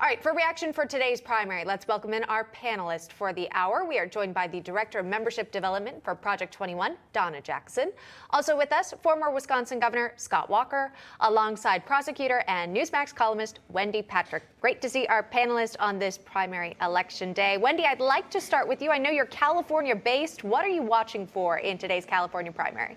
All right, for reaction for today's primary, let's welcome in our panelist for the hour. We are joined by the Director of Membership Development for Project 21, Donna Jackson. Also with us, former Wisconsin Governor Scott Walker, alongside prosecutor and Newsmax columnist Wendy Patrick. Great to see our panelists on this primary election day. Wendy, I'd like to start with you. I know you're California-based. What are you watching for in today's California primary?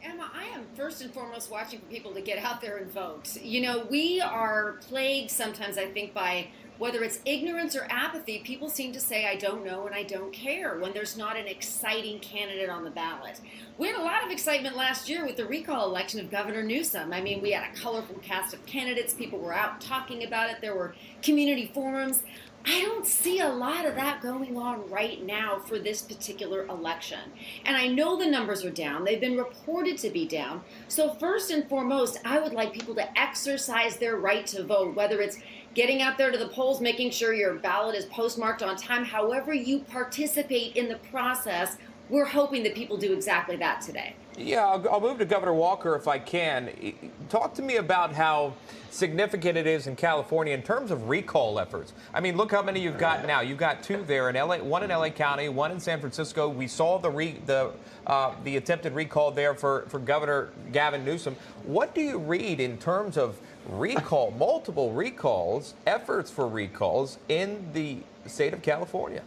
Emma, I am first and foremost watching for people to get out there and vote. You know, we are plagued sometimes, I think, by whether it's ignorance or apathy. People seem to say, I don't know and I don't care, when there's not an exciting candidate on the ballot. We had a lot of excitement last year with the recall election of Governor Newsom. I mean, we had a colorful cast of candidates. People were out talking about it. There were community forums. I don't see a lot of that going on right now for this particular election. And I know the numbers are down. They've been reported to be down. So first and foremost, I would like people to exercise their right to vote, whether it's getting out there to the polls, making sure your ballot is postmarked on time. However you participate in the process, we're hoping that people do exactly that today. Yeah, I'll move to Governor Walker if I can. Talk to me about how significant it is in California in terms of recall efforts. I mean, look how many you've got now. You've got two there in LA, one in LA County, one in San Francisco. We saw the attempted recall there for Governor Gavin Newsom. What do you read in terms of recall, multiple recalls, efforts for recalls in the state of California?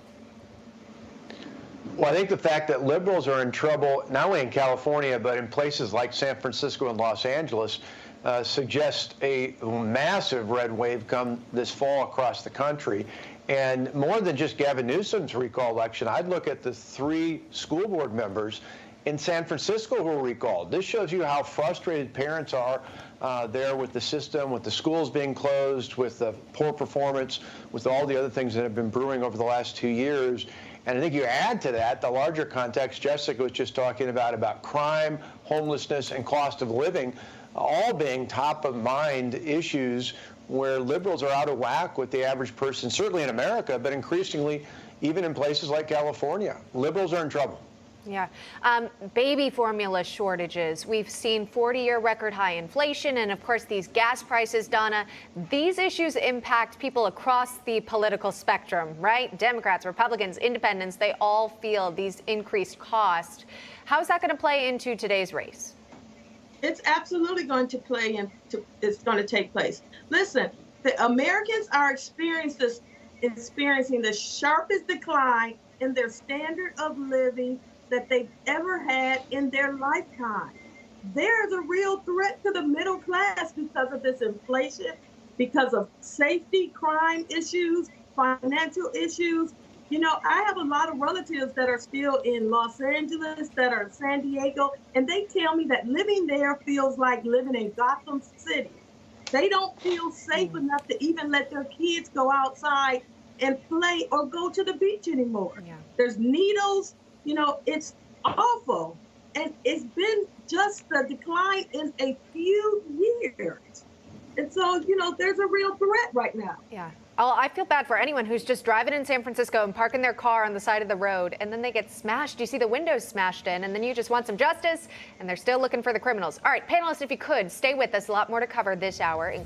Well, I think the fact that liberals are in trouble, not only in California, but in places like San Francisco and Los Angeles, suggests a massive red wave come this fall across the country. And more than just Gavin Newsom's recall election, I'd look at the 3 school board members in San Francisco who were recalled. This shows you how frustrated parents are there with the system, with the schools being closed, with the poor performance, with all the other things that have been brewing over the last 2 years. And I think you add to that the larger context Jessica was just talking about crime, homelessness, and cost of living, all being top of mind issues where liberals are out of whack with the average person, certainly in America, but increasingly even in places like California. Liberals are in trouble. Yeah. Baby formula shortages. We've seen 40-year record high inflation and, of course, these gas prices, Donna. These issues impact people across the political spectrum, right? Democrats, Republicans, independents, they all feel these increased costs. How is that going to play into today's race? It's absolutely going to play into, it's going to take place. Listen, the Americans are experiencing the sharpest decline in their standard of living that they've ever had in their lifetime. There's a real threat to the middle class because of this inflation, because of safety, crime issues, financial issues. You know, I have a lot of relatives that are still in Los Angeles, that are in San Diego, and they tell me that living there feels like living in Gotham City. They don't feel safe enough to even let their kids go outside and play or go to the beach anymore. Yeah. There's needles. You know, it's awful. And it's been just a decline in a few years. And so, you know, there's a real threat right now. Yeah. Oh, I feel bad for anyone who's just driving in San Francisco and parking their car on the side of the road, and then they get smashed. You see the windows smashed in, and then you just want some justice, and they're still looking for the criminals. All right, panelists, if you could, stay with us. A lot more to cover this hour, including